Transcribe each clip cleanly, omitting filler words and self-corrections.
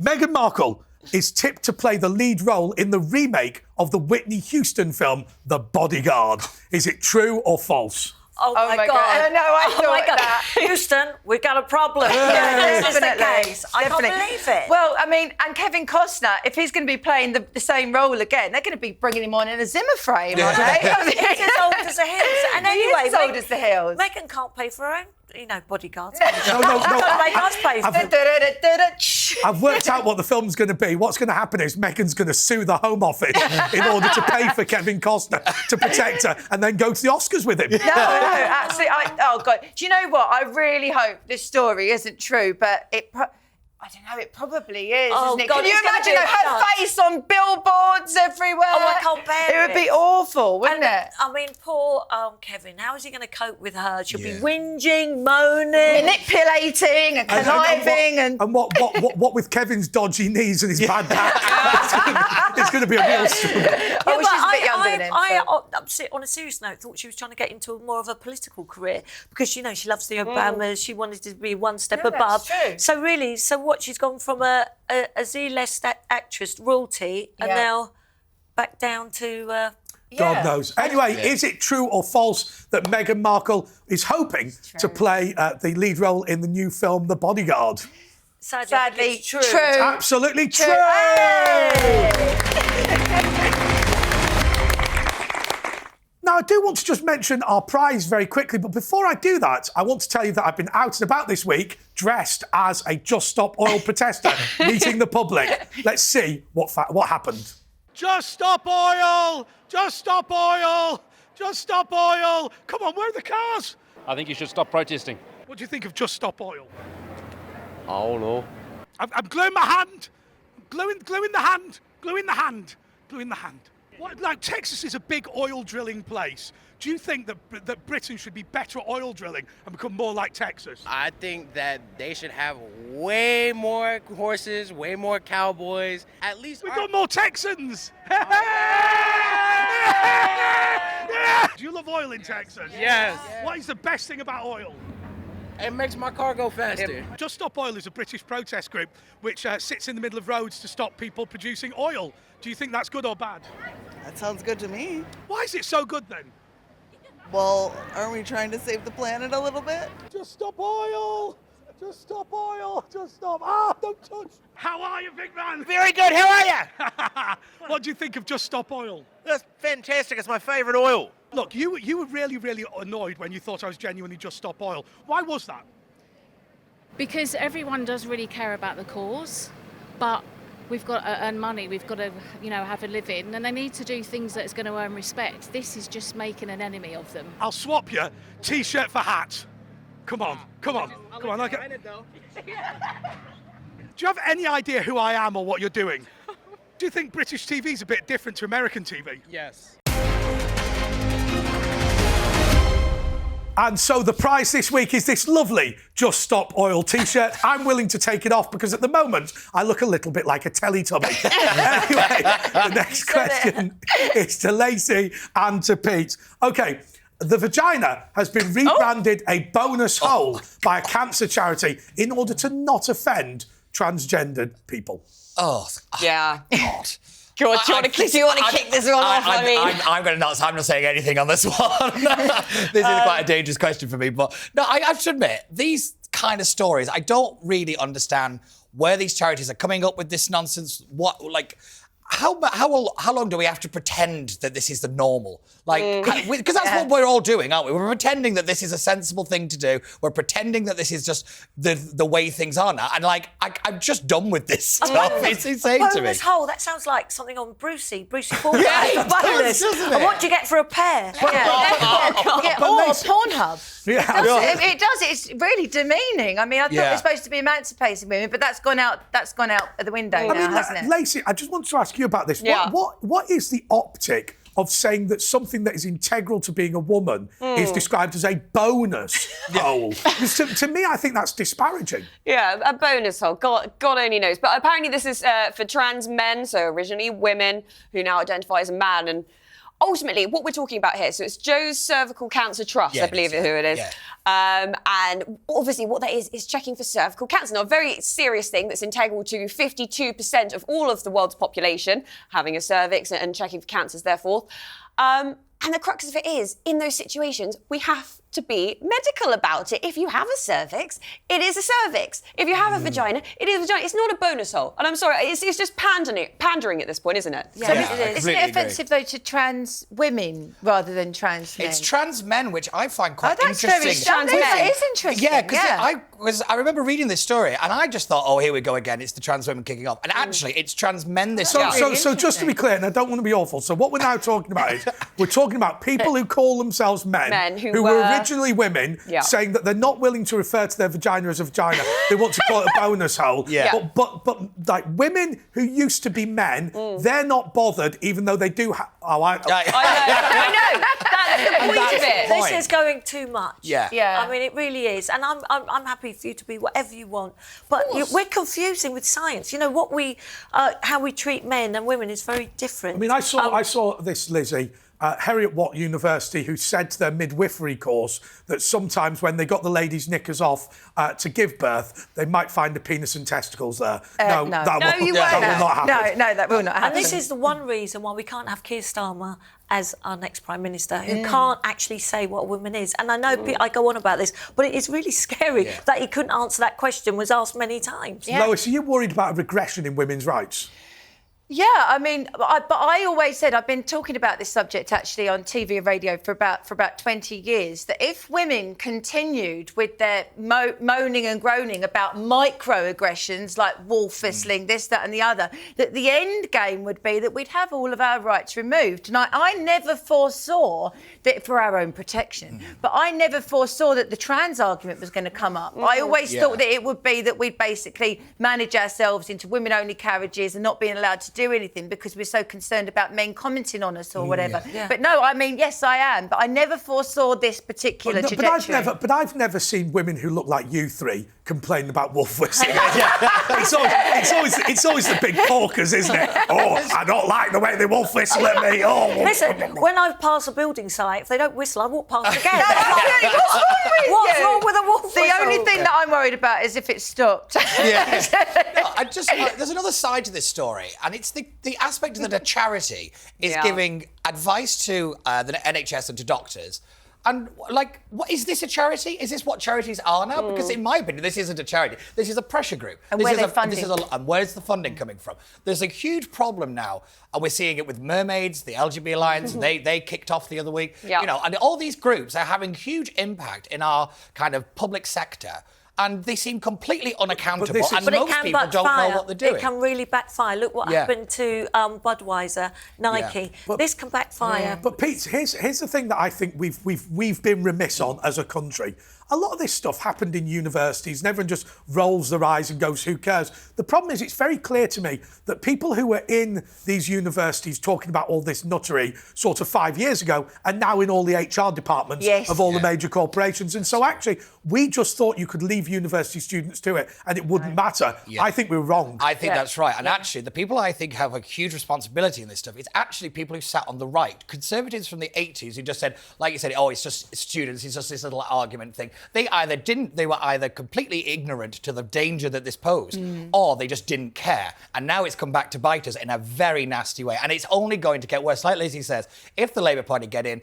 Meghan Markle is tipped to play the lead role in the remake of the Whitney Houston film, The Bodyguard. Is it true or false? Oh my God. No, I thought that. Houston, we've got a problem. Yeah, this is the definitely. case. I can't believe it. Well, I mean, and Kevin Costner, if he's going to be playing the same role again, they're going to be bringing him on in a Zimmer frame, aren't they? I mean, he's as old as the hills. And he anyway, is as old as the hills. Meghan can't pay for her own, bodyguards. No. Make us pay for it. I've worked out what the film's going to be. What's going to happen is Meghan's going to sue the Home Office in order to pay for Kevin Costner to protect her and then go to the Oscars with him. No, absolutely. Oh, God. Do you know what? I really hope this story isn't true, but I don't know, it probably is, isn't it? God, Can you it's gonna imagine be a her judge. face on billboards everywhere? Oh, I can't bear it. Would be awful, wouldn't it? I mean, poor Kevin, how is he going to cope with her? She'll be whinging, moaning. Manipulating and conniving. And what with Kevin's dodgy knees and his bad back? It's going to be a real struggle. Oh, she's a bit younger than him. On a serious note, thought she was trying to get into more of a political career because, she loves the Obamas. She wanted to be one step above. That's true. So what, she's gone from a Z-list actress, royalty, and now back down to... God knows. Anyway, is it true or false that Meghan Markle is hoping to play the lead role in the new film, The Bodyguard? Sadly, it's true. Absolutely true. Now, I do want to just mention our prize very quickly, but before I do that, I want to tell you that I've been out and about this week dressed as a Just Stop Oil protester, meeting the public. Let's see what happened. Just stop oil! Just stop oil! Just stop oil! Come on, where are the cars? I think you should stop protesting. What do you think of Just Stop Oil? I don't know. I'm gluing my hand. Gluing the hand. Gluing the hand. Gluing the hand. Texas is a big oil drilling place. Do you think that Britain should be better at oil drilling and become more like Texas? I think that they should have way more horses, way more cowboys. At least We've got more Texans. Do you love oil in Texas? Yes. What is the best thing about oil? It makes my car go faster. Just Stop Oil is a British protest group which sits in the middle of roads to stop people producing oil. Do you think that's good or bad? That sounds good to me. Why is it so good then? Well, aren't we trying to save the planet a little bit? Just stop oil! Just stop oil! Just stop! Ah, don't touch! How are you, big man? Very good. How are you? What do you think of Just Stop Oil? That's fantastic. It's my favorite oil. Look, you were really, really annoyed when you thought I was genuinely Just Stop Oil. Why was that? Because everyone does really care about the cause, but we've got to earn money, we've got to, have a living, and they need to do things that's going to earn respect. This is just making an enemy of them. I'll swap you T-shirt for hat. Come on. Do you have any idea who I am or what you're doing? Do you think British TV is a bit different to American TV? Yes. And so the prize this week is this lovely Just Stop Oil T-shirt. I'm willing to take it off because at the moment I look a little bit like a Teletubby. Anyway, the next question is to Lacey and to Pete. OK, the vagina has been rebranded a bonus hole by a cancer charity in order to not offend transgendered people. Oh, yeah. God. Do you want to kick this one off? I'm going to not. I'm not saying anything on this one. This is quite a dangerous question for me. But no, I have to admit, these kind of stories, I don't really understand where these charities are coming up with this nonsense. How long do we have to pretend that this is the normal? Because that's what we're all doing, aren't we? We're pretending that this is a sensible thing to do. We're pretending that this is just the way things are now. And I'm just done with this stuff. It's insane to me. Bonus hole, that sounds like something on Brucey Ford. Yeah, it does, bonus. doesn't it? And what do you get for a pair? Or Pornhub. Yeah. It does. It's really demeaning. I mean, I thought it was supposed to be emancipating women, but that's gone out of the window now, hasn't it? Lacey, I just wanted to ask you about this. Yeah. What is the optic of saying that something that is integral to being a woman is described as a bonus hole? Because to me, I think that's disparaging. Yeah, a bonus hole. God only knows. But apparently this is for trans men, so originally women, who now identify as a man. And ultimately, what we're talking about here, so it's Joe's Cervical Cancer Trust, I believe who it is. Yeah. And obviously what that is checking for cervical cancer. Now, a very serious thing that's integral to 52% of all of the world's population, having a cervix and checking for cancers, therefore. And the crux of it is, in those situations, we have to be medical about it. If you have a cervix, it is a cervix. If you have a vagina, it is a vagina. It's not a bonus hole. And I'm sorry, it's just pandering at this point, isn't it? So isn't it offensive, though, to trans women rather than trans men? It's trans men, which I find quite that's interesting. That is interesting. Yeah, because I remember reading this story and I just thought, oh, here we go again. It's the trans women kicking off. And actually, it's trans men this time. So just to be clear, and I don't want to be awful, so what we're now talking about is we're talking about people who call themselves men who were originally women, saying that they're not willing to refer to their vagina as a vagina. They want to call it a bonus hole. Yeah. But like women who used to be men, they're not bothered, even though they do have. I know. That's the point of it. This is going too much. Yeah. I mean, it really is, and I'm happy for you to be whatever you want, but we're confusing with science. You know what how we treat men and women is very different. I mean, I saw this, Lizzie. Heriot-Watt University, who said to their midwifery course that sometimes when they got the ladies' knickers off to give birth, they might find a penis and testicles there. No, that will not happen. No, that will not happen. And this is the one reason why we can't have Keir Starmer as our next Prime Minister, who can't actually say what a woman is. And I know I go on about this, but it is really scary that he couldn't answer that question, was asked many times. Lois, are you worried about a regression in women's rights? Yeah, I mean, but I always said, I've been talking about this subject actually on TV and radio for about 20 years, that if women continued with their moaning and groaning about microaggressions like wolf whistling, this, that and the other, that the end game would be that we'd have all of our rights removed. And I never foresaw that, for our own protection, but I never foresaw that the trans argument was going to come up. I always thought that it would be that we'd basically manage ourselves into women-only carriages and not being allowed to do anything because we're so concerned about men commenting on us or whatever. But no, I mean, yes, I am, but I never foresaw this particular trajectory. But I've never seen women who look like you three complain about wolf whistling. It's always the big porkers, isn't it? Oh, I don't like the way they wolf whistle at me. Oh, listen, when I pass a building site, if they don't whistle, I walk past again. What's wrong with a wolf whistle? The only thing that I'm worried about is if it stopped. There's another side to this story, and it's the aspect that a charity is giving advice to the NHS and to doctors. And, like, what is this a charity? Is this what charities are now? Because in my opinion, this isn't a charity. This is a pressure group. And where's the funding coming from? There's a huge problem now, and we're seeing it with Mermaids, the LGBT Alliance, they kicked off the other week. Yeah. You know, and all these groups are having huge impact in our kind of public sector. And they seem completely unaccountable, and most people don't know what they're doing. It can really backfire. Look what happened to Budweiser, Nike. This can backfire. But Pete, here's the thing that I think we've been remiss on as a country. A lot of this stuff happened in universities and everyone just rolls their eyes and goes, who cares? The problem is, it's very clear to me that people who were in these universities talking about all this nuttery sort of 5 years ago are now in all the HR departments of all the major corporations. And so actually, we just thought you could leave university students to it and it wouldn't matter. I think we're wrong. I think that's right. And actually, the people I think have a huge responsibility in this stuff is actually people who sat on the right. Conservatives from the 80s who just said, like you said, oh, it's just students, it's just this little argument thing. They were either completely ignorant to the danger that this posed, or they just didn't care. And now it's come back to bite us in a very nasty way. And it's only going to get worse. Like Lizzie says, if the Labour Party get in,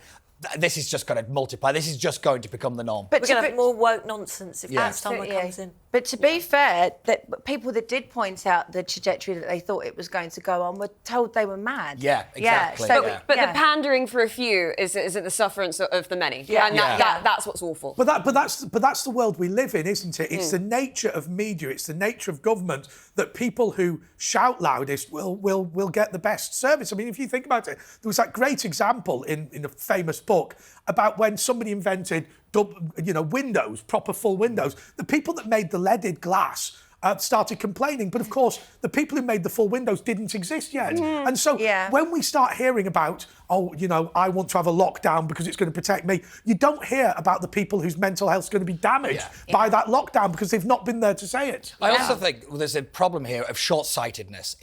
this is just going to multiply. This is just going to become the norm. But we're going to have more woke nonsense if Starmer comes in. But to be fair, that people that did point out the trajectory that they thought it was going to go on were told they were mad. Yeah, exactly. But the pandering for a few is at the sufferance of the many. And that's what's awful. But that's the world we live in, isn't it? It's the nature of media, it's the nature of government that people who shout loudest will get the best service. I mean, if you think about it, there was that great example in a famous book about when somebody invented windows, proper full windows. The people that made the leaded glass started complaining. But of course, the people who made the full windows didn't exist yet. And so when we start hearing about, I want to have a lockdown because it's going to protect me, you don't hear about the people whose mental health is going to be damaged by that lockdown because they've not been there to say it. I also think there's a problem here of short-sightedness.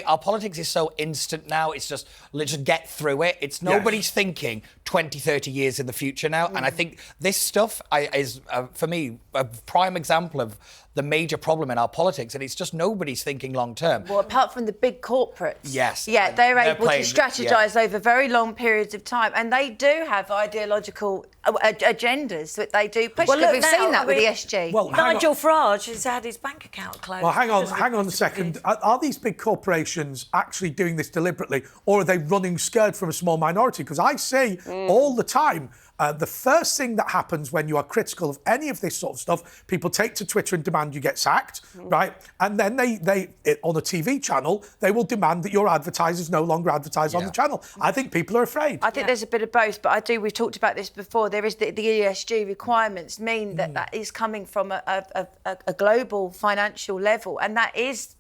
Our politics is so instant now. It's just, let's just get through it. It's nobody's thinking 20, 30 years in the future now. And I think this stuff is, for me, a prime example of the major problem in our politics, and it's just nobody's thinking long term. Well, apart from the big corporates. Yes. Yeah, they're able to strategise over very long periods of time, and they do have ideological agendas that they do push. Well, look, we've seen that with the SG. Well, Nigel Farage has had his bank account closed. Well, hang on a second. Are these big corporations actually doing this deliberately, or are they running scared from a small minority? Because I see all the time, the first thing that happens when you are critical of any of this sort of stuff, people take to Twitter and demand you get sacked, right? And then they on a TV channel, they will demand that your advertisers no longer advertise on the channel. I think people are afraid. I think there's a bit of both, but we've talked about this before, there is the ESG requirements mean that is coming from a global financial level, and that is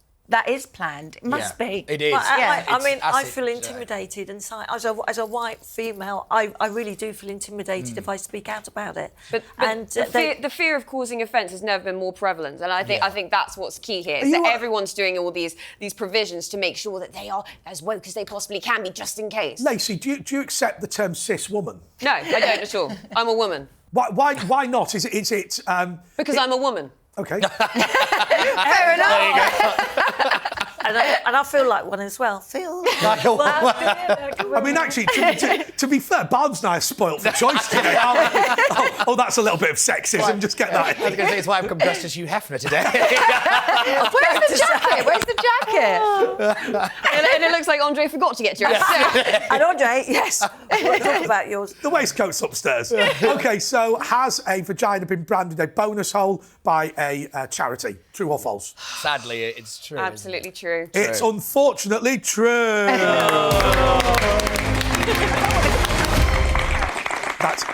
planned. It must be. It is. Well, I feel intimidated, and as a white female, I really do feel intimidated if I speak out about it. But the fear of causing offence has never been more prevalent, and I think that's what's key here. Is that everyone's doing all these provisions to make sure that they are as woke as they possibly can be, just in case. Lacey, do you accept the term cis woman? No, I don't at all. I'm a woman. Why not? Is it? Because I'm a woman. Okay. Fair enough. And I feel like one as well. I mean, actually, to be fair, Barnes and I are spoilt for choice today, aren't we? Oh, that's a little bit of sexism. Just get that. I was going to say, it's why I've come dressed as Hugh Hefner today. Where's the jacket? Where's the jacket? And it looks like Andre forgot to get dressed. And Andre, yes, we'll talk about yours. The waistcoat's upstairs. OK, so has a vagina been branded a bonus hole by a charity? True or false? Sadly, it's true. Absolutely true. It's unfortunately true. That's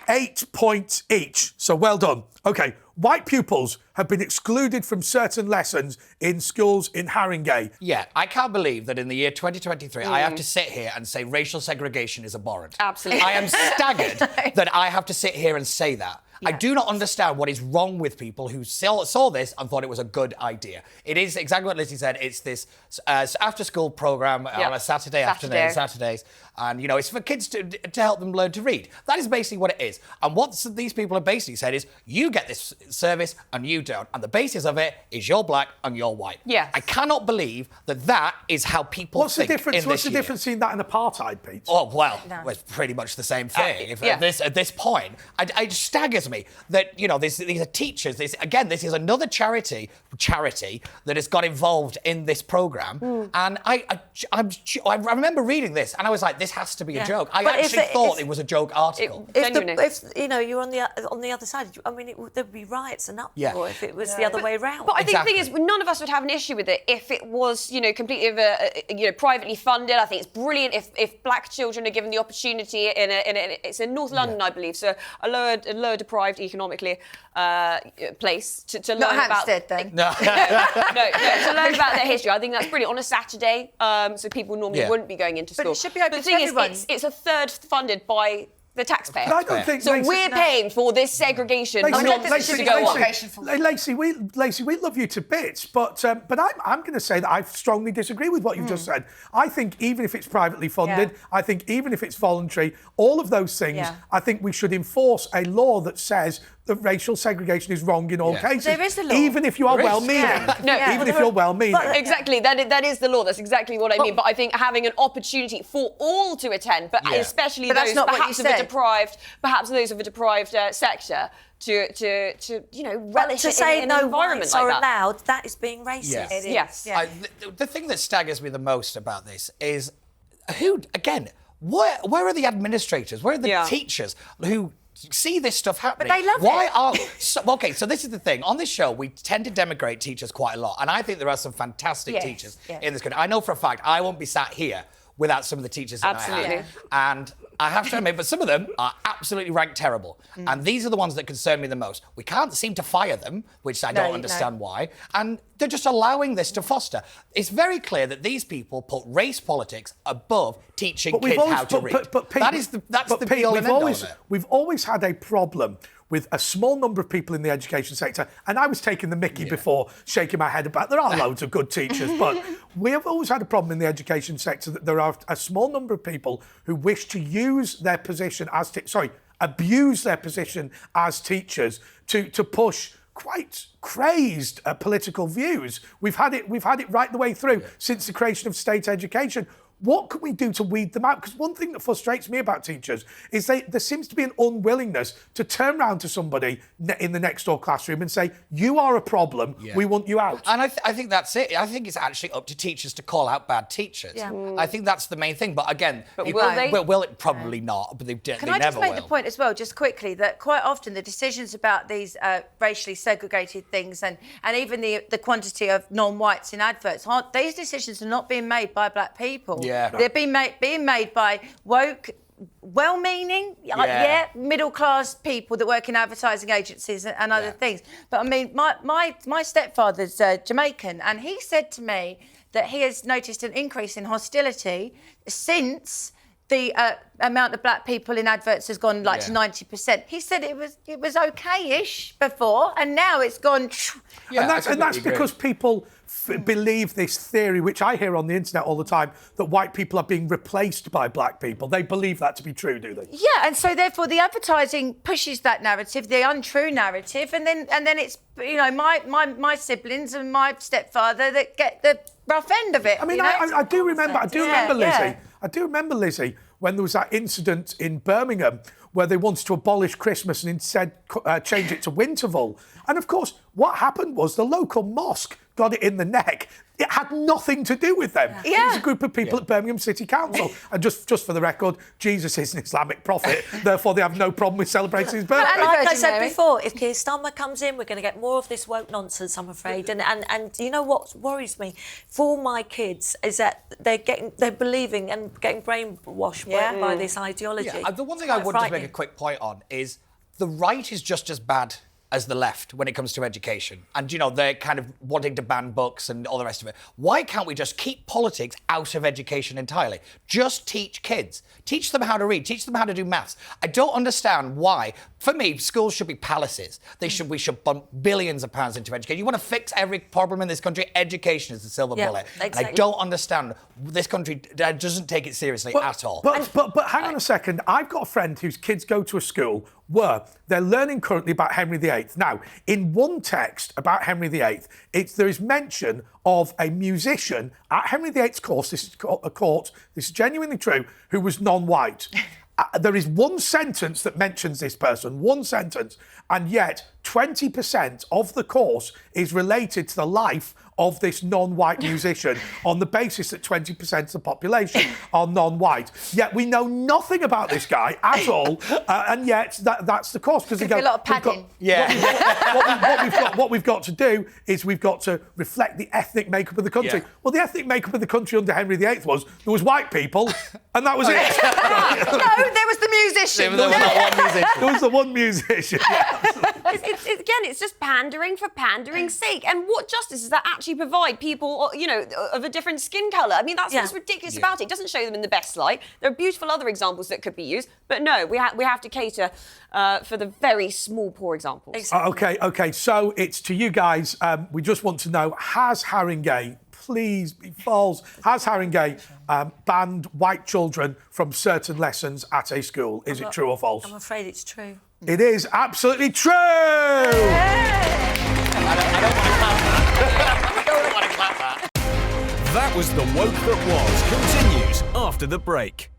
8 points each. So well done. OK, white pupils have been excluded from certain lessons in schools in Haringey. Yeah, I can't believe that in the year 2023, I have to sit here and say racial segregation is abhorrent. Absolutely. I am staggered that I have to sit here and say that. Yeah. I do not understand what is wrong with people who saw this and thought it was a good idea. It is exactly what Lizzie said. It's this after-school programme on a Saturdays. And, it's for kids to help them learn to read. That is basically what it is. And what these people have basically said is, you get this service and you don't. And the basis of it is you're black and you're white. Yes. I cannot believe that is how people think in this year. What's the difference between that and apartheid, Pete? Oh, well, it's pretty much the same thing. At this point, it staggers me that, these are teachers. This is another charity that has got involved in this programme. And I remember reading this and I was like, this has to be a joke. I actually thought it was a joke article. If you're on the other side, there'd be riots and uproar if it was the other way around. But I think the thing is, none of us would have an issue with it if it was, completely privately funded. I think it's brilliant if black children are given the opportunity it's in North London, I believe, so a lower deprived economically place to learn Not about. Hampstead, then. No, to learn about their history. I think that's brilliant on a Saturday, so people normally wouldn't be going into school. But it should be open the thing to everyone. Is, it's a third funded by the taxpayer. But I don't think so. We're paying for this segregation nonsense to go on. Lacey, we love you to bits, but I'm going to say that I strongly disagree with what you've just said. I think even if it's privately funded, I think even if it's voluntary, all of those things, I think we should enforce a law that says that racial segregation is wrong in all cases. There is a law. Even if you are well-meaning. Even if you're well-meaning. Exactly, that is the law. That's exactly what I mean. But I think having an opportunity for all to attend, but especially those perhaps of a deprived sector, to relish to say in an no environment whites like are that. allowed, that is being racist. Yeah. It is. Yes. Yeah. The thing that staggers me the most about this is where are the administrators? Where are the teachers who see this stuff happening? But they love it. So this is the thing. On this show, we tend to denigrate teachers quite a lot. And I think there are some fantastic teachers in this country. I know for a fact I won't be sat here without some of the teachers that I have. And I have to admit, but some of them are absolutely ranked terrible. And these are the ones that concern me the most. We can't seem to fire them, which I don't understand why. And they're just allowing this to foster. It's very clear that these people put race politics above teaching kids how to read. That's the be-all and end-all of it. We've always had a problem with a small number of people in the education sector, and I was taking the mickey before, shaking my head about there are loads of good teachers, but we have always had a problem in the education sector that there are a small number of people who wish to use their position as abuse their position as teachers to push quite crazed political views. We've had it right the way through since the creation of state education. What can we do to weed them out? Because one thing that frustrates me about teachers is there seems to be an unwillingness to turn around to somebody in the next door classroom and say, you are a problem, we want you out. And I think that's it. I think it's actually up to teachers to call out bad teachers. Yeah. I think that's the main thing. But again, will they? Well, it probably not, but they never will. Can I just make the point as well, just quickly, that quite often the decisions about these racially segregated things and even the quantity of non-whites in adverts, these decisions are not being made by black people. Yeah. They're being made by woke, well-meaning, middle-class people that work in advertising agencies and other things. But I mean, my stepfather's Jamaican, and he said to me that he has noticed an increase in hostility since the amount of black people in adverts has gone to 90%. He said it was okay-ish before, and now it's gone. Yeah, and that's because people believe this theory, which I hear on the internet all the time, that white people are being replaced by black people. They believe that to be true, do they? Yeah, and so therefore the advertising pushes that narrative, the untrue narrative, and then it's my siblings and my stepfather that get the rough end of it. I mean, I do remember Lizzie. Yeah. I do remember, Lizzie, when there was that incident in Birmingham where they wanted to abolish Christmas and instead change it to Winterval. And of course, what happened was the local mosque got it in the neck. It had nothing to do with them. Yeah. It was a group of people at Birmingham City Council. And just for the record, Jesus is an Islamic prophet, therefore they have no problem with celebrating his birthday. And like I said before, if Keir Starmer comes in, we're going to get more of this woke nonsense, I'm afraid. And you know what worries me? For my kids is that they're believing and getting brainwashed by this ideology. Yeah. The one thing I would just make a quick point on is the right is just as bad as the left when it comes to education. And, they're kind of wanting to ban books and all the rest of it. Why can't we just keep politics out of education entirely? Just teach kids. Teach them how to read. Teach them how to do maths. I don't understand why. For me, schools should be palaces. We should pump billions of pounds into education. You want to fix every problem in this country, education is the silver bullet. Exactly. And I don't understand. This country doesn't take it seriously at all. But hang on a second. I've got a friend whose kids go to a school where they're learning currently about Henry VIII. Now, in one text about Henry VIII, there is mention of a musician at Henry VIII's court, this is genuinely true, who was non-white. There is one sentence that mentions this person, one sentence, and yet 20% of the course is related to the life of this non-white musician on the basis that 20% of the population are non-white. Yet we know nothing about this guy at all, and yet that's the course. Because a lot of padding. What we've got to do is we've got to reflect the ethnic makeup of the country. Yeah. Well, the ethnic makeup of the country under Henry VIII was there was white people, and that was it. No, there was the musician. There was not one musician. There was the one musician. It's just pandering for pandering's sake. And what justice does that actually provide people, of a different skin colour? I mean, that's what's ridiculous about it. It doesn't show them in the best light. There are beautiful other examples that could be used, but no, we have to cater for the very small, poor examples. Exactly. Okay. So it's to you guys. We just want to know: has Haringey, please be false, has Haringey banned white children from certain lessons at a school? Is it true or false? I'm afraid it's true. It is absolutely true! I don't want to clap that. That was The Woke That Was. Continues after the break.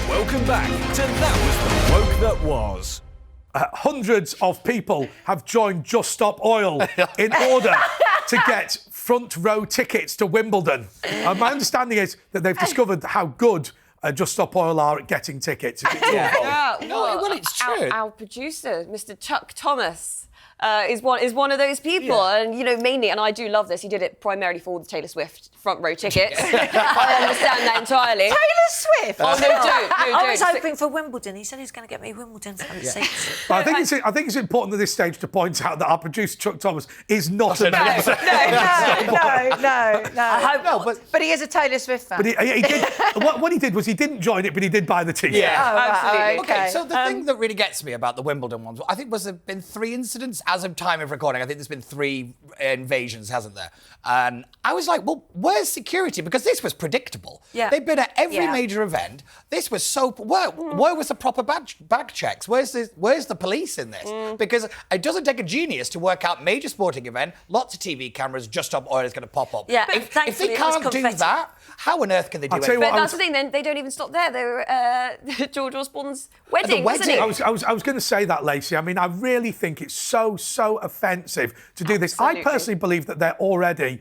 Welcome back to That Was The Woke That Was. Hundreds of people have joined Just Stop Oil in order to get front row tickets to Wimbledon. My understanding is that they've discovered how good Just Stop Oil are at getting tickets. Well, it's true. Our producer, Mr. Chuck Thomas, is one of those people, and mainly, and I do love this. He did it primarily for the Taylor Swift front row tickets. I understand that entirely. Taylor Swift. Oh no, don't. I was hoping for Wimbledon. He said he's going to get me Wimbledon seats. But I think it's important at this stage to point out that our producer Chuck Thomas is not a No. I hope not. But he is a Taylor Swift fan. But he did. What he did was he didn't join it, but he did buy the ticket. Yeah, absolutely. Okay, so the thing that really gets me about the Wimbledon ones, I think there been 3 incidents as of time of recording. I think there's been 3 invasions, hasn't there? And I was like, well, where's security? Because this was predictable. Yeah. They've been at every major event. This was so. Where was the proper bag checks? Where's the police in this? Because it doesn't take a genius to work out major sporting event, lots of TV cameras, Just Stop Oil is going to pop up. Yeah, If thankfully they it was can't do confetti. that, how on earth can they do I'll tell you anything? what, But that's the thing. Then they don't even stop there. They were George Osborne's wedding, wasn't it? I was going to say that, Lacey. I mean, I really think it's so offensive to do this. I personally believe that they're already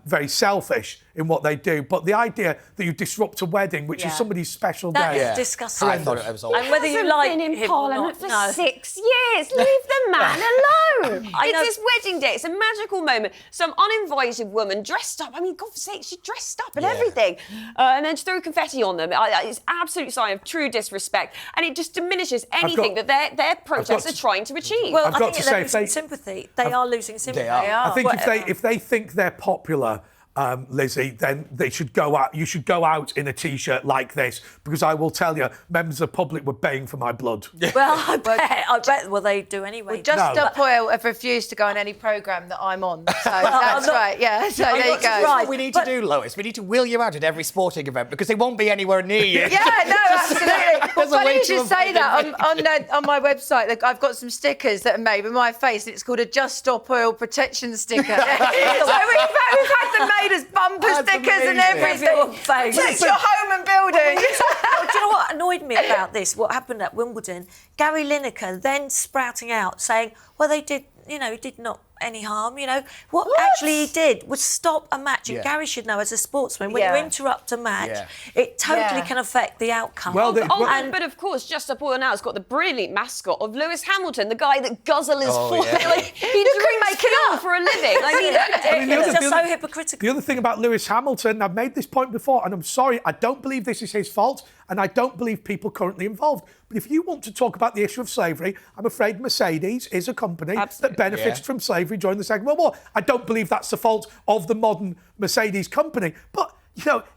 very selfish in what they do, but the idea that you disrupt a wedding, which is somebody's special That day. is disgusting. I thought it was awful. And whether you Hasn't like been in him or Parliament not, for no. 6 years. Leave the man alone. I know. It's his wedding day. It's a magical moment. Some uninvited woman dressed up. I mean, God's sake, she dressed up and everything. And then threw confetti on them. It's absolute sign of true disrespect. And it just diminishes anything that their protests are trying to achieve. Well, I've I got think to they're say, losing sympathy. They are losing sympathy. They are. I think if they think they're popular, Lizzie, then they should go out. You should go out in a T-shirt like this, because I will tell you, members of the public were baying for my blood. Well, I bet. Well, they do anyway. Just Stop Oil have refused to go on any programme that I'm on. So that's right, yeah. So there you go. That's what we need to do, Lois. We need to wheel you out at every sporting event because they won't be anywhere near you. Yeah, no, absolutely. Well, There's a funny way you to should say avoid that. On my website, look, I've got some stickers that are made with my face, and it's called a Just Stop Oil protection sticker. So we've had them made as bumper That's stickers and amazing. everything. Protect your home and building. Do you know what annoyed me about this? What happened at Wimbledon? Gary Lineker then sprouting out saying, well, they did, did not any harm, What actually he did was stop a match. And Gary should know, as a sportsman, when you interrupt a match, it totally can affect the outcome. But of course, Just Stop Oil now has got the brilliant mascot of Lewis Hamilton, the guy that guzzle his foot. He drinks film for a living. It's just so hypocritical. The other thing about Lewis Hamilton, I've made this point before, and I'm sorry, I don't believe this is his fault, and I don't believe people currently involved. But if you want to talk about the issue of slavery, I'm afraid Mercedes is a company that benefited from slavery during the Second World War. I don't believe that's the fault of the modern Mercedes company. But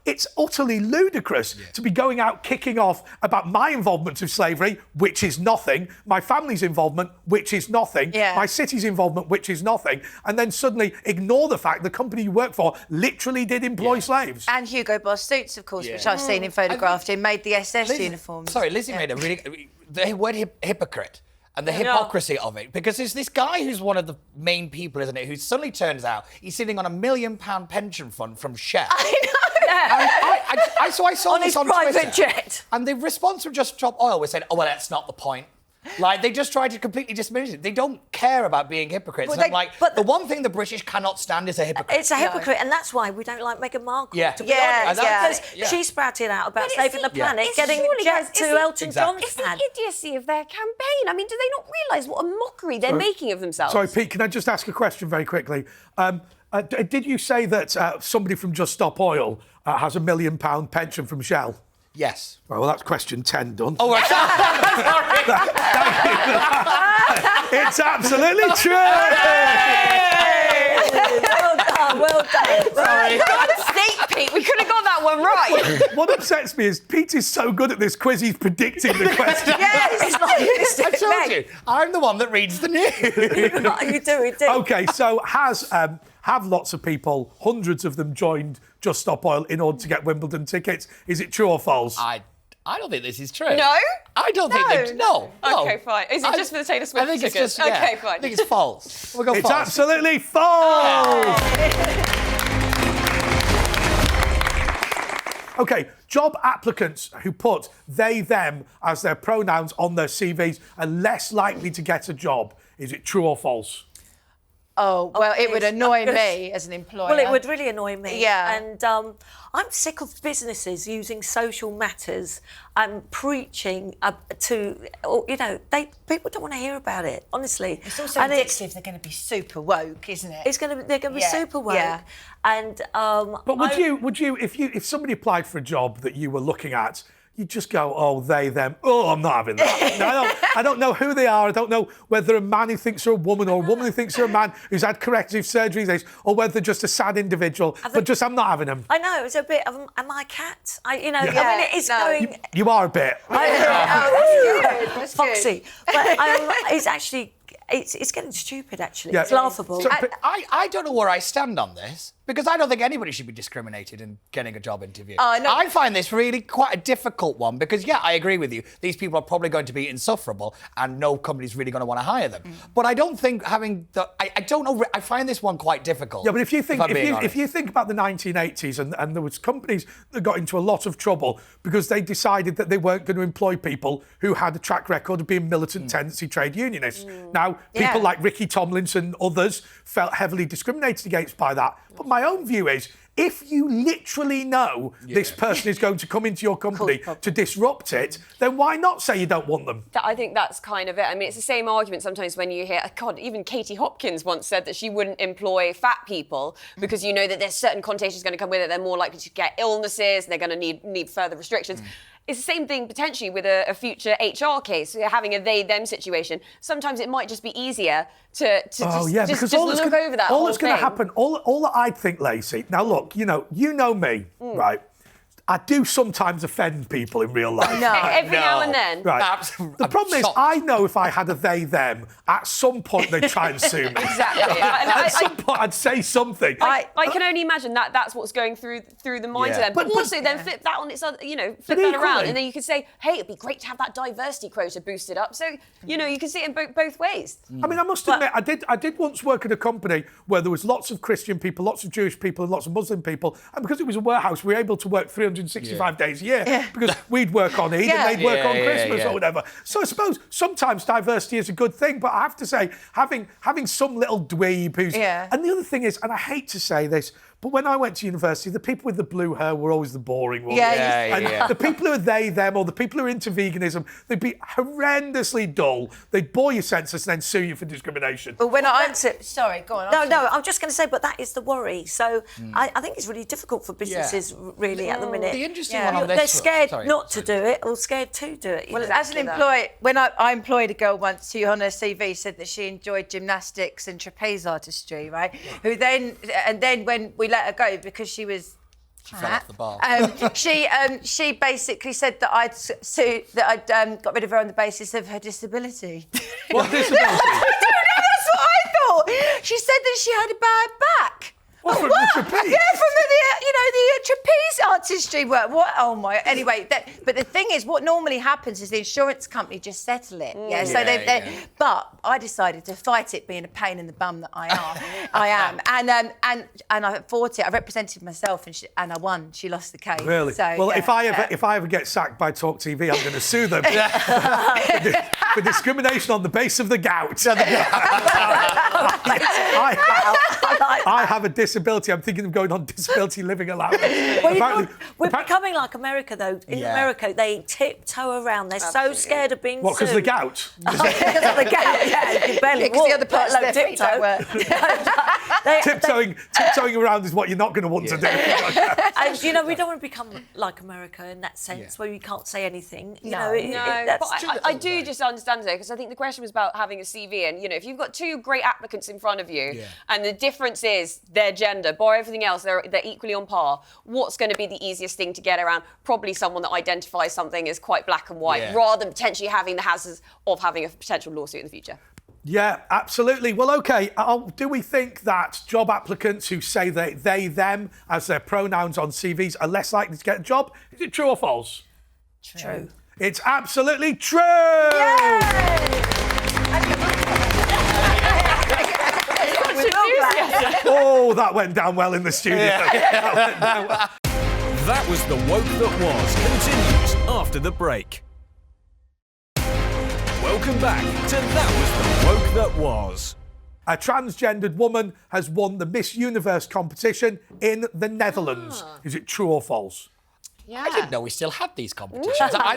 it's utterly ludicrous to be going out kicking off about my involvement of slavery, which is nothing, my family's involvement, which is nothing, my city's involvement, which is nothing, and then suddenly ignore the fact the company you work for literally did employ slaves. And Hugo Boss suits, of course, which I've seen him photographed in, made the SS uniforms. Sorry, Lizzie made a really... The word hypocrite and the hypocrisy of it. Because there's this guy who's one of the main people, isn't it, who suddenly turns out he's sitting on £1 million pension fund from Shell. I know. So I saw on this his on private Twitter, jet. and the response from Just Stop Oil was saying, oh, well, that's not the point. Like, they just try to completely diminish it. They don't care about being hypocrites. Well, And I'm like, the one thing the British cannot stand is a hypocrite. It's a hypocrite, and that's why we don't like Meghan Markle, to be honest. Because she sprouted out about saving the planet, getting jet to Elton John's It's pad. the idiocy of their campaign. I mean, do they not realise what a mockery they're making of themselves? Sorry, Pete, can I just ask a question very quickly? Did you say that somebody from Just Stop Oil has £1 million pension from Shell? Yes. Right, well, that's question 10 done. Oh, right. It's absolutely true! Well done. For God's sake, Pete, we could have got that one right. What upsets me is Pete is so good at this quiz, he's predicting the question. I told you, I'm the one that reads the news. You do. OK, so have lots of people, hundreds of them, joined Just Stop Oil in order to get Wimbledon tickets? Is it true or false? I don't think this is true. No? I don't think they... No. OK, fine. Is it just for the Taylor Swift I think tickets? it's just... Yeah, OK, fine. I think it's false. We'll go It's false. absolutely false! OK, job applicants who put they, them as their pronouns on their CVs are less likely to get a job. Is it true or false? Oh, well, it would annoy me as an employer. Well, it would really annoy me. Yeah. And I'm sick of businesses using social matters and preaching people don't want to hear about it, honestly. It's also addictive. They're going to be super woke, isn't it? They're going to be super woke. Yeah. And but would you if somebody applied for a job that you were looking at, you just go, oh, they, them. Oh, I'm not having that. No, I don't know who they are. I don't know whether a man who thinks they're a woman or a woman who thinks they're a man who's had corrective surgery, or whether they're just a sad individual. I'm not having them. I know, it's a bit of, am I a cat? I mean, it is going... You are a bit. That's Foxy. But it's actually... It's getting stupid, actually. Yeah. It's laughable. So, I don't know where I stand on this, because I don't think anybody should be discriminated in getting a job interview. No. I find this really quite a difficult one, because, I agree with you. These people are probably going to be insufferable, and no company's really going to want to hire them. But I don't think having the... I don't know. I find this one quite difficult. Yeah, but if you think about the 1980s, and there was companies that got into a lot of trouble because they decided that they weren't going to employ people who had a track record of being militant tendency trade unionists. Now, people like Ricky Tomlinson and others felt heavily discriminated against by that. But my own view is, if you literally know this person is going to come into your company to disrupt it, then why not say you don't want them? I think that's kind of it. I mean, it's the same argument sometimes when you hear, God, even Katie Hopkins once said that she wouldn't employ fat people because you know that there's certain connotations going to come with it. They're more likely to get illnesses and they're going to need further restrictions. It's the same thing potentially with a future HR case, having a they-them situation. Sometimes it might just be easier to just look over that. All that's going to happen, all that I'd think, Lacey. Now look, you know me, right? I do sometimes offend people in real life. Every now and then. Right. The problem is, I know if I had a they-them, at some point they'd try and sue me. Exactly. At some point I'd say something. I can only imagine that's what's going through the minds of them. But also then flip that on its other, flip that around, and then you could say, hey, it'd be great to have that diversity quota boosted up. So, you can see it in both ways. I mean, I must admit, I did once work at a company where there was lots of Christian people, lots of Jewish people, and lots of Muslim people, and because it was a warehouse, we were able to work 365 days a year because we'd work on Eid and they'd work on Christmas or whatever. So I suppose sometimes diversity is a good thing, but I have to say, having some little dweeb who's... And the other thing is, and I hate to say this, but when I went to university, the people with the blue hair were always the boring ones. The people who are they, them, or the people who are into veganism, they'd be horrendously dull. They'd bore you senseless and then sue you for discrimination. But sorry, go on. No, I'm just going to say, but that is the worry. So I think it's really difficult for businesses, really, at the minute. The interesting one on this... They're scared not to do it or scared to do it. Well, as an employee, when I employed a girl once who on her CV said that she enjoyed gymnastics and trapeze artistry, right? Who then when we let her go because she was fell off the bar. She basically said that I'd got rid of her on the basis of her disability. What disability? I don't know. That's what I thought. She said that she had a bad back. What, from the trapeze? Yeah, from the trapeze artistry work. What? Oh my! Anyway, but the thing is, what normally happens is the insurance company just settle it. But I decided to fight it, being a pain in the bum that I am, and I fought it. I represented myself, and I won. She lost the case. Really? So, well, if I ever get sacked by TalkTV, I'm going to sue them for discrimination on the basis of the gout. I have a disability. I'm thinking of going on disability living allowance. We're becoming like America, though. In America, they tiptoe around. They're so scared of being sued. What, because of the gout? Because of the gout, yeah. You barely walk, the other parts of their feet don't work. Tiptoeing around is what you're not going to want to do. And, we don't want to become like America in that sense, where you can't say anything. I do just understand it, because I think the question was about having a CV, and, if you've got two great applicants in front of you, and the difference is their gender, bar everything else, they're equally on par, what's going to be the easiest thing to get around? Probably someone that identifies something as quite black and white, rather than potentially having the hazards of having a potential lawsuit in the future. Yeah, absolutely. Well, OK, do we think that job applicants who say they, them as their pronouns on CVs are less likely to get a job? Is it true or false? True. It's absolutely true! Yay! Oh, that went down well in the studio. That was The Woke That Was. Continues after the break. Welcome back to That Was The Woke That Was. A transgendered woman has won the Miss Universe competition in the Netherlands. Is it true or false? Yeah. I didn't know we still had these competitions. I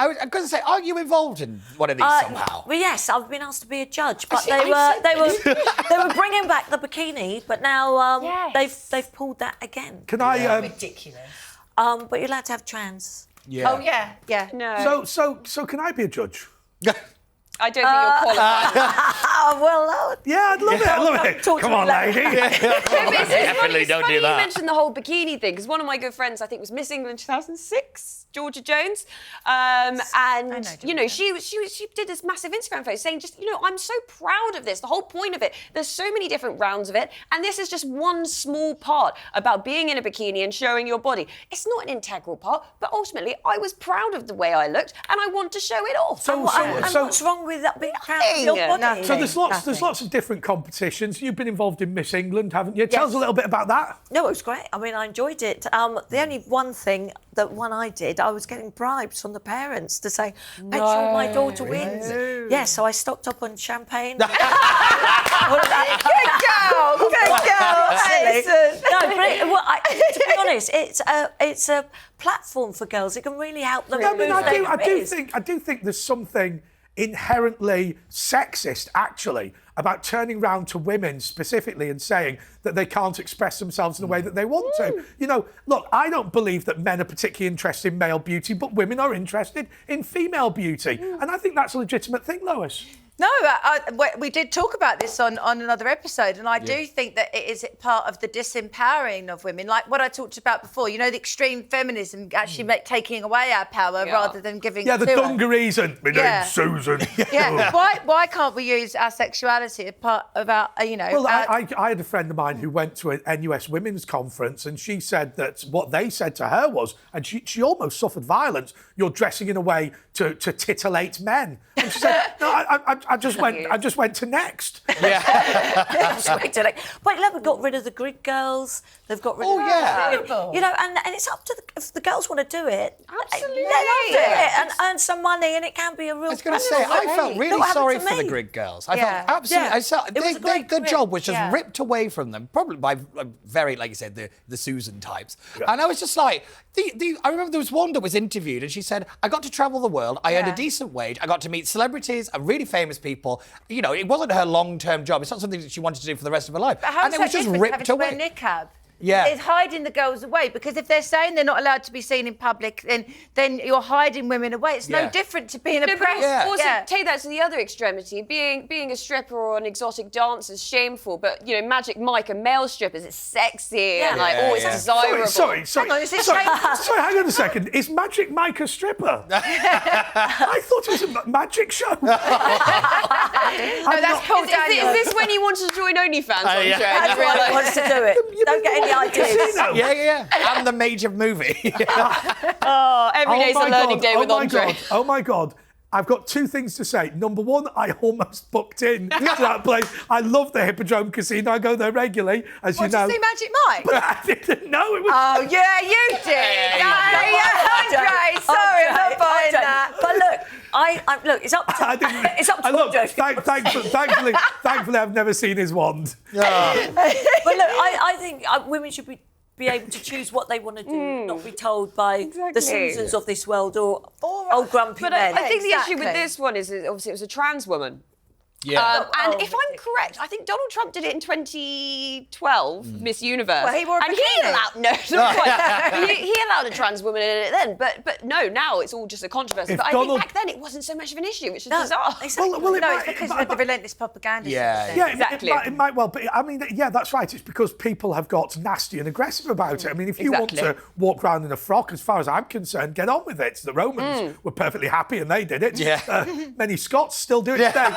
was going to say, are you involved in one of these somehow? Well, yes, I've been asked to be a judge, but they were bringing back the bikini, but now they've pulled that again. Can I? Ridiculous. But you're allowed to have trans. Yeah. Oh yeah. No. So can I be a judge? I don't think you're qualified. Well, Yeah, I'd love it. I love it. Talk to Come me on, later. lady. Definitely don't do You that. mentioned the whole bikini thing because one of my good friends, I think, was Miss England 2006, Georgia Jones, and you know she did this massive Instagram post saying just I'm so proud of this. The whole point of it. There's so many different rounds of it, and this is just one small part about being in a bikini and showing your body. It's not an integral part, but ultimately I was proud of the way I looked, and I want to show it off. So what's wrong with that being proud of your body? So there's lots of different competitions. You've been involved in Miss England, haven't you? Tell us a little bit about that. No, it was great. I mean, I enjoyed it. The only one thing, that one I did, I was getting bribes from the parents to say, make sure my daughter wins. Yeah, so I stocked up on champagne. Good girl, Alison. No, but to be honest, it's a platform for girls. It can really help them. I mean, I do think there's something inherently sexist, actually, about turning round to women specifically and saying that they can't express themselves in the way that they want to. Look, I don't believe that men are particularly interested in male beauty, but women are interested in female beauty. And I think that's a legitimate thing, Lois. No, we did talk about this on another episode, and I do think that it is part of the disempowering of women, like what I talked about before. The extreme feminism actually taking away our power rather than giving it to the us. dungarees and my name's Susan. Yeah, why can't we use our sexuality as part of our, Well, I had a friend of mine who went to an NUS women's conference, and she said that what they said to her was, and she almost suffered violence, you're dressing in a way to titillate men. And she said, no, I just went to Next. But they've got rid of the grid girls. They've got rid of and it's up to if the girls want to do it. Absolutely. Let them do it and earn some money, and it can be a real. I was going to say, I felt really sorry for the grid girls. I felt absolutely. Their job was just ripped away from them, probably by very, like you said, the Susan types. Yeah. And I was just like, I remember there was one that was interviewed, and she said, I got to travel the world. I earned a decent wage. I got to meet celebrities and really famous people. It wasn't her long-term job. It's not something that she wanted to do for the rest of her life. But how and it was just ripped away. Niqab? Yeah. It's hiding the girls away, because if they're saying they're not allowed to be seen in public, then you're hiding women away. It's no different to being a press. Also, take that to the other extremity. Being a stripper or an exotic dancer is shameful, but Magic Mike and male strippers, it's sexy and it's desirable. Sorry. Hang on a second. Is Magic Mike a stripper? I thought it was a magic show. No, that's Paul Daniels. Is this when you wanted to join OnlyFans? That's why he wants to do it. Don't get any ideas. Yeah. And the Major movie. Every day's a learning day with Andre. Oh my God. I've got two things to say. Number one, I almost booked in to that place. I love the Hippodrome Casino. I go there regularly, as you know. Did you see Magic Mike? But I didn't know it was... Oh, yeah, you did. Andre, sorry, I'm not buying that. But look, it's up to... It's up to look, thankfully, I've never seen his wand. But look, I think women should be able to choose what they want to do, not be told by the Susans of this world or old grumpy men. I think the issue with this one is obviously it was a trans woman. Yeah. And if I'm correct, I think Donald Trump did it in 2012, Miss Universe. Well, he wore a bikini. He allowed a trans woman in it then, but no, now it's all just a controversy. But I think back then it wasn't so much of an issue, which is bizarre. Exactly. It's because of the relentless propaganda. Exactly. It might well, but I mean, that's right. It's because people have got nasty and aggressive about it. I mean, if you want to walk around in a frock, as far as I'm concerned, get on with it. The Romans were perfectly happy and they did it. Yeah. Many Scots still do it today.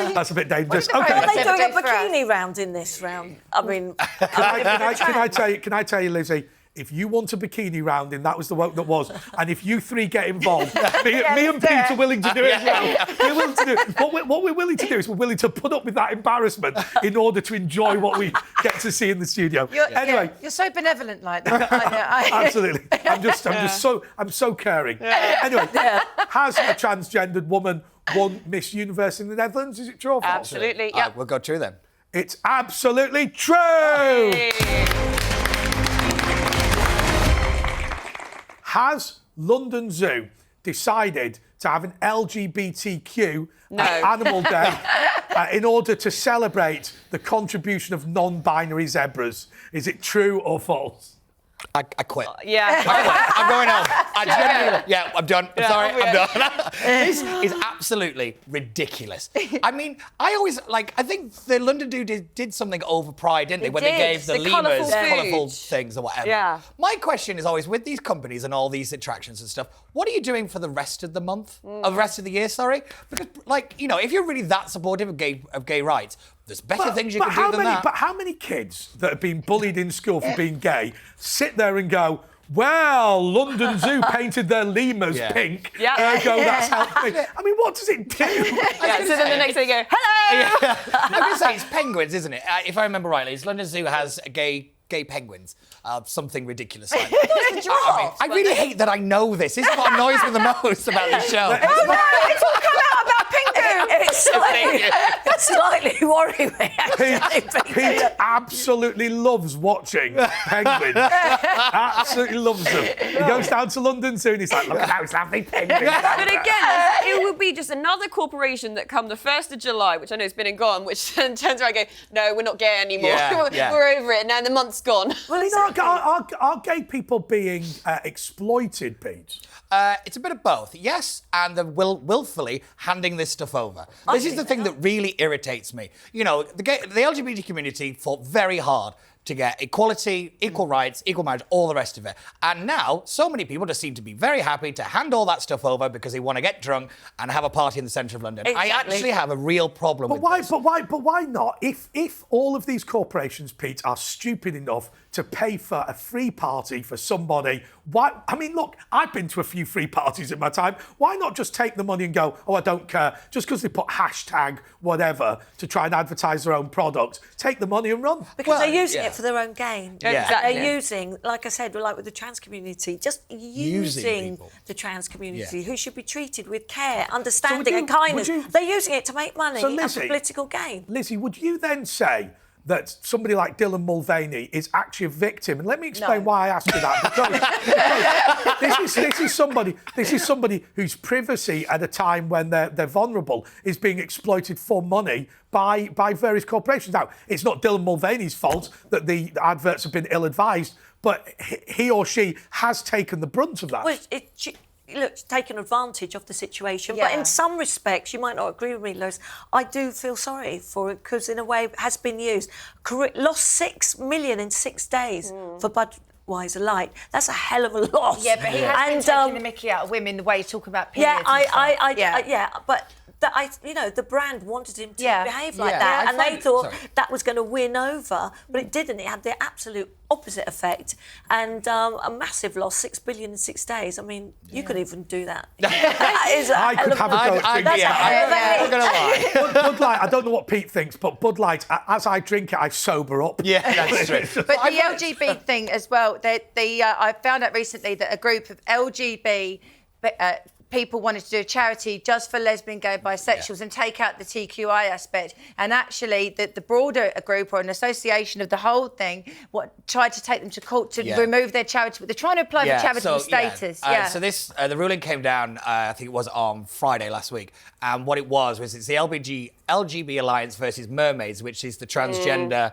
That's a bit dangerous. Okay. Are they doing a bikini round in this round? I mean, can I tell you, Lizzie? If you want a bikini round in, that was the vote that was. And if you three get involved, me and Pete are willing to do it as well. We're willing to do it. What we're willing to do is we're willing to put up with that embarrassment in order to enjoy what we get to see in the studio. You're so benevolent like that. Absolutely. I'm so caring. Anyway, has a transgendered woman won Miss Universe in the Netherlands? Is it true or false? Absolutely. Yeah. We'll go through them. It's absolutely true. Has London Zoo decided to have an LGBTQ animal day in order to celebrate the contribution of non-binary zebras? Is it true or false? I quit. Yeah. I'm going home. Yeah, I'm done. I'm sorry, I'm done. This is absolutely ridiculous. I mean, I think the London Zoo did something over Pride, didn't they? When they gave the lemurs colourful things or whatever. Yeah. My question is always, with these companies and all these attractions and stuff, what are you doing for the rest of the month? Of the rest of the year, sorry? Because, if you're really that supportive of gay rights, there's better things you can do than that. But how many kids that have been bullied in school for being gay sit there and go, well, London Zoo painted their lemurs pink, ergo that's helped me. I mean, what does it do? So then the next thing you go, hello! I'm going to say it's penguins, isn't it? If I remember rightly, London Zoo has gay penguins. Something ridiculous like that. I really hate that I know this. This is what annoys me the most about this show. Oh no, it's all come out about penguins. It's slightly worrying me, actually. Pete absolutely loves watching penguins. Absolutely loves them. He goes down to London Zoo and he's like, look at those lovely penguins. But again, it would be just another corporation that come the 1st of July, which I know has been and gone, which then turns around and go, no, we're not gay anymore. We're over it. Now the month's gone. Well, are gay people being exploited, Pete? It's a bit of both, yes, and they're willfully handing this stuff over. This is the thing that really irritates me. You know, the LGBT community fought very hard to get equality, equal rights, equal marriage, all the rest of it. And now, so many people just seem to be very happy to hand all that stuff over because they want to get drunk and have a party in the centre of London. Exactly. I actually have a real problem with this. But why not? If all of these corporations, Pete, are stupid enough to pay for a free party for somebody, why? I mean, look, I've been to a few free parties in my time. Why not just take the money and go, oh, I don't care, just because they put hashtag whatever to try and advertise their own product, take the money and run. Because they're using it for their own gain. Yeah. Exactly. They're using, like I said, like with the trans community, just using the trans community, who should be treated with care, understanding and kindness. They're using it to make money and for political gain. Lizzie, would you then say that somebody like Dylan Mulvaney is actually a victim? And let me explain why I asked you that. Because this is somebody whose privacy at a time when they're vulnerable is being exploited for money by various corporations. Now, it's not Dylan Mulvaney's fault that the adverts have been ill-advised, but he or she has taken the brunt of that. Well, taken advantage of the situation. But in some respects, you might not agree with me, Lois, I do feel sorry for it because in a way it has been used. Lost 6 million in 6 days for Budweiser Light. That's a hell of a loss. Yeah, but he has been taking the mickey out of women the way he's talking about periods. But the brand wanted him to behave like that, and they thought that was going to win over, but it didn't. It had the absolute opposite effect, and a massive loss, 6 billion in 6 days. I mean, you could even do that. I could have a go at drinking. I'm not going to lie. Bud Light, I don't know what Pete thinks, but Bud Light, as I drink it, I sober up. Yeah, that's true. But the LGBT thing as well, I found out recently that a group of LGBT people wanted to do a charity just for lesbian, gay, bisexuals and take out the TQI aspect. And actually, the broader group or an association of the whole thing tried to take them to court to remove their charity. But they're trying to apply for charitable status. So the ruling came down, I think it was on Friday last week. And what it was it's the LGB Alliance versus Mermaids, which is the transgender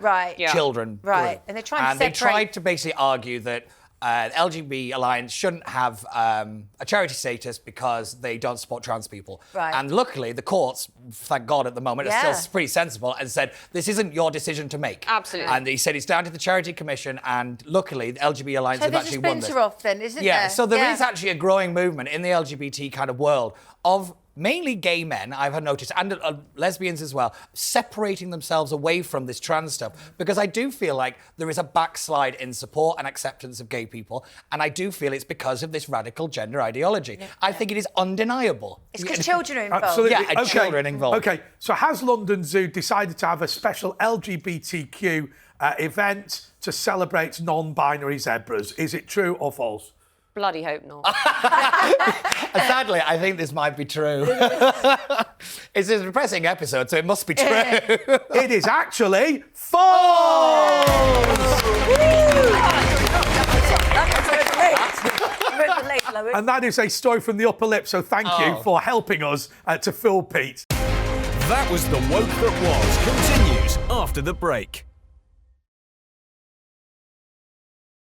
children group. And they're trying to they tried to basically argue that LGB Alliance shouldn't have a charity status because they don't support trans people. Right. And luckily, the courts, thank God at the moment, are still pretty sensible and said, this isn't your decision to make. Absolutely. And he said it's down to the Charity Commission, and luckily, the LGBT Alliance have actually won this. So there's a splinter off then, isn't there? Yeah, so there is actually a growing movement in the LGBT kind of world of mainly gay men, I've noticed, and lesbians as well, separating themselves away from this trans stuff, because I do feel like there is a backslide in support and acceptance of gay people, and I do feel it's because of this radical gender ideology. I think it is undeniable. It's because children are involved. Absolutely. Yeah, children involved. Okay, so has London Zoo decided to have a special LGBTQ event to celebrate non-binary zebras? Is it true or false? Bloody hope not. Sadly, I think this might be true. It's a depressing episode, so it must be true. It is actually false! And that is a story from the upper lip, so thank you for helping us to fill Pete. That was The Woke That Was. Continues after the break.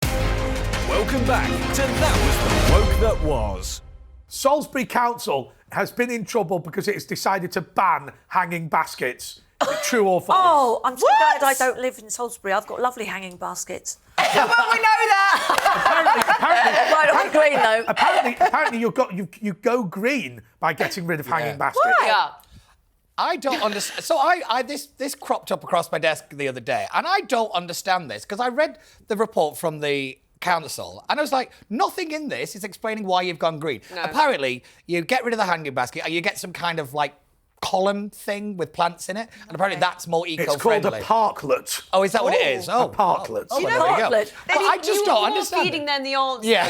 Welcome back to That Was The Woke That Was. Salisbury Council has been in trouble because it has decided to ban hanging baskets. Is it true or false? Oh, I'm so glad I don't live in Salisbury. I've got lovely hanging baskets. Well, we know that. Green though. Apparently you go green by getting rid of hanging baskets. Yeah. I don't understand. So this cropped up across my desk the other day, and I don't understand this because I read the report from the council, and I was like, nothing in this is explaining why you've gone green. No. Apparently, you get rid of the hanging basket, and you get some kind of like column thing with plants in it, and apparently that's more eco-friendly. It's called a parklet. Oh, is that what it is? Oh, a parklet. Oh, You well, know there you go. parklet? But I just don't More understand. feeding than the answer. Yeah.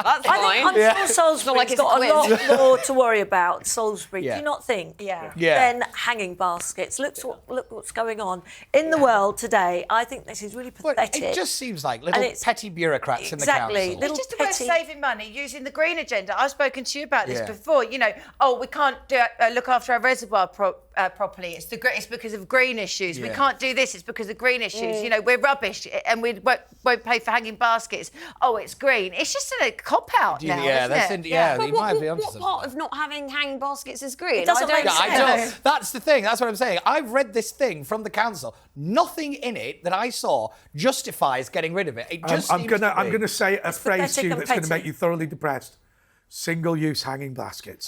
That's fine. I'm sure Salisbury's like it's got a a lot more to worry about. Salisbury, Yeah. do you not think? Yeah. Than hanging baskets. Look what's going on in the world today. I think this is really But pathetic. it just seems like little it's- petty bureaucrats in the Exactly. council. Little It's just a way of petty- saving money using the green agenda. I've spoken to you about this Yeah. before. You know, we can't look after our reservoir properly. It's because of green issues. We Yeah. can't do this. It's because of green issues. You know, we're rubbish and we won't pay for hanging baskets. Oh, it's green. It's just a cop out now. Yeah, isn't it? you might be onto What something. part of not having hanging baskets is green? It doesn't make Yeah, I sense. don't. That's the thing. That's what I'm saying. I've read this thing from the council. Nothing in it that I saw justifies getting rid of it. It just I'm seems to gonna be- say a phrase to pathetic you and that's going to petty. make you thoroughly depressed. Single-use hanging baskets.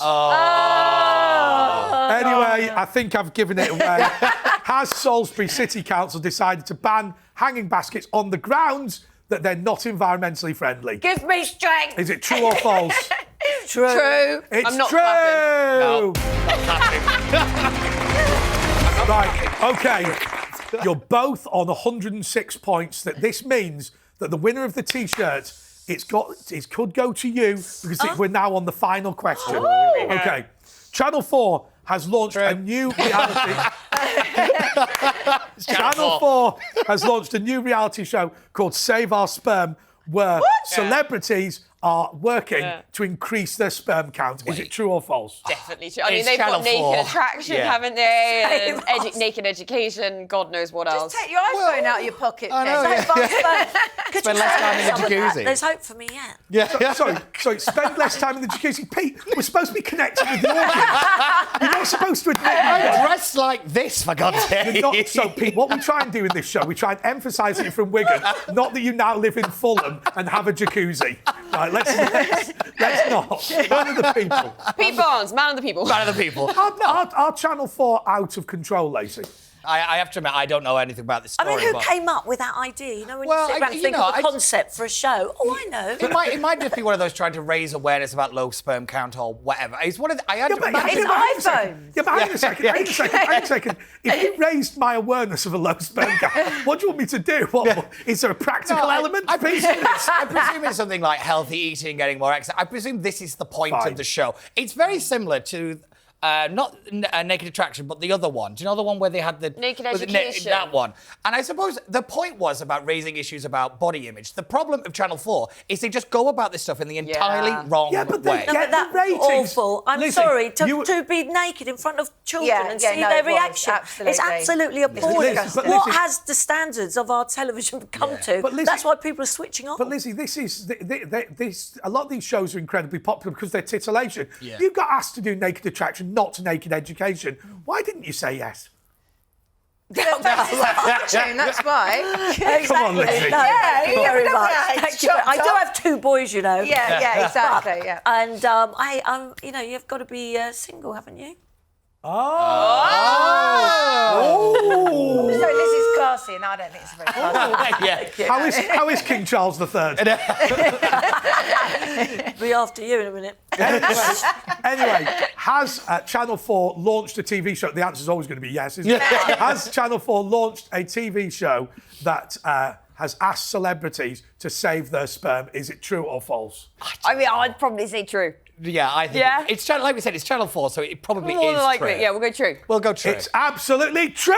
Anyway, I think I've given it away. Has Salisbury City Council decided to ban hanging baskets on the grounds that they're not environmentally friendly? Give me strength. Is it true or false? True. True. It's I'm not true. No. Right, okay. You're both on 106 points. That this means that the winner of the T-shirt, it could go to you because we're now on the final question. Okay. Channel 4 has launched a new reality. Channel 4 has launched a new reality show called Save Our Sperm, where celebrities are working to increase their sperm count. Is it true or false? Definitely true. I mean, It's they've Channel got Naked 4. Attraction, Yeah. haven't they? And Save us. Naked Education, God knows what else. Just take your iPhone out of your pocket. I know, Jess. Could Spend you less say time in the some of that? jacuzzi. There's hope for me yet. Yeah. Sorry, spend less time in the jacuzzi. Pete, we're supposed to be connected with the audience. You're not supposed to admit I'm dressed like this, for God's sake. So, Pete, what we try and do in this show, we try and emphasise that you're from Wigan, not that you now live in Fulham and have a jacuzzi. Right, let's not. Man of the people. Pete Barnes, man of the people. Man of the people. Are Channel 4 out of control, Lacey? I have to admit, I don't know anything about this I story. mean, who but came up with that idea? You know, when Well, you sit around and think of a concept for a show. Oh, I know. It might just be one of those trying to raise awareness about low sperm count or whatever. It's one of the, I had to imagine. It's iPhone. Yeah, but hang on a second. Hang on a second. If you raised my awareness of a low sperm count, what do you want me to do? What, is there a practical element? I presume it's something like healthy eating, getting more exercise. I presume this is the point Fine. of the show. It's very similar to not Naked Attraction, but the other one. Do you know the one where they had the Naked was it Education. that one. And I suppose the point was about raising issues about body image. The problem of Channel 4 is they just go about this stuff in the entirely wrong Yeah, but they way. No, get but that the ratings. was awful. I'm Listen, sorry you- to be naked in front of children Yeah, and yeah, see no, their it was, reaction. absolutely. It's absolutely appalling. Listen, but What listen- has the standards of our television come to? But listen- That's why people are switching off. But Lizzie, this is this. A lot of these shows are incredibly popular because they're titillation. Yeah. You got asked to do Naked Attraction, not Naked Education. Why didn't you say yes? That's that's why. Come on, Lizzie. No, thank you very look much. at it, Thank you. chopped I do up. have two boys, you know. Yeah, exactly. Yeah. And I'm, you know, you've got to be single, haven't you? Oh. So Lizzie's classy, and I don't think it's very classy. Yeah. How is King Charles III? Be after you in a minute. Anyway, has Channel 4 launched a TV show? The answer is always going to be yes, isn't it? Has Channel 4 launched a TV show that has asked celebrities to save their sperm. Is it true or false? I mean, I'd probably say true. Yeah, I think it's channel, like we said, it's Channel 4, so it probably More is likely, true. yeah, we'll go true. We'll go true. It's absolutely true!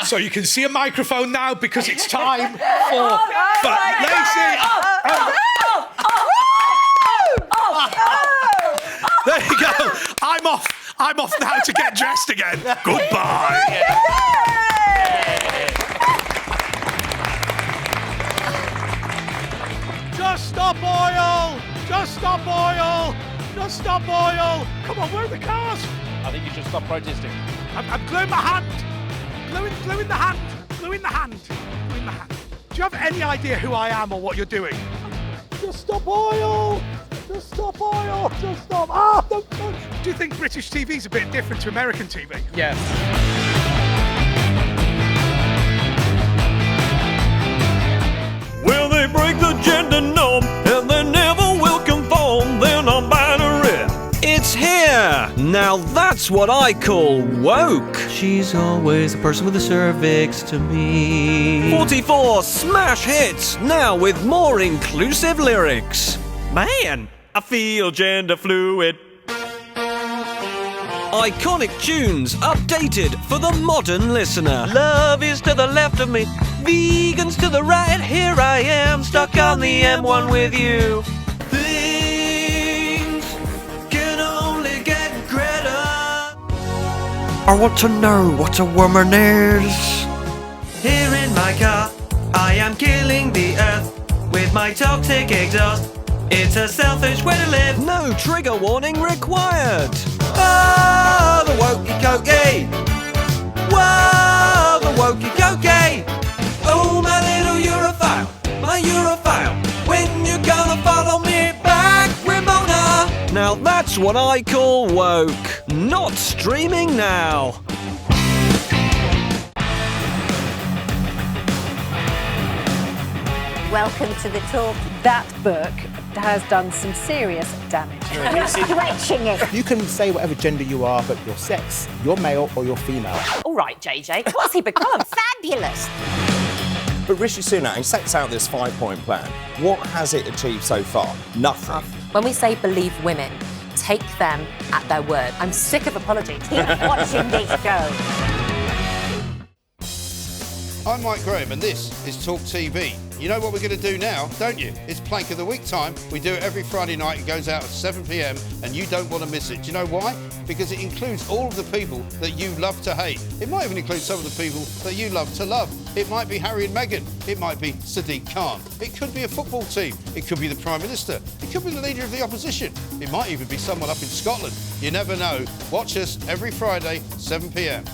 So you can see a microphone now because it's time for Lacey. There you go. I'm off now to get dressed again. Goodbye. Just stop oil. Just stop oil. Just stop oil. Come on, where are the cars? I think you should stop protesting. I'm gluing my hand. Gluing the hand. Gluing the hand. Gluing the hand. Do you have any idea who I am or what you're doing? Just stop oil. Just stop oil. Just stop. Ah, don't. Do you think British TV is a bit different to American TV? Yes. Will they break the gender norm and they never will conform? Then I'm binary. It's here! Now that's what I call woke. She's always the person with the cervix to me. 44 smash hits, now with more inclusive lyrics. Man, I feel gender fluid. Iconic tunes updated for the modern listener. Love is to the left of me, vegans to the right. Here I am, stuck on the M1 with you. Things can only get greater. I want to know what a woman is. Here in my car, I am killing the earth with my toxic exhaust. It's a selfish way to live. No trigger warning required. Oh, the wokey-cokey. Whoa, the wokey-cokey. Oh, my little Europhile, my Europhile. When you gonna follow me back, Ramona? Now that's what I call woke. Not streaming now. Welcome to the talk. That book has done some serious damage. You're stretching it. You can say whatever gender you are, but your sex, you're male or you're female. All right, JJ, what's he become? Fabulous. But Rishi Sunak sets out this 5-point plan. What has it achieved so far? Nothing. When we say believe women, take them at their word. I'm sick of apologies. Keep watching this show. I'm Mike Graham and this is TalkTV. You know what we're going to do now, don't you? It's Plank of the Week time. We do it every Friday night. It goes out at 7 p.m. and you don't want to miss it. Do you know why? Because it includes all of the people that you love to hate. It might even include some of the people that you love to love. It might be Harry and Meghan. It might be Sadiq Khan. It could be a football team. It could be the Prime Minister. It could be the Leader of the Opposition. It might even be someone up in Scotland. You never know. Watch us every Friday, 7 p.m.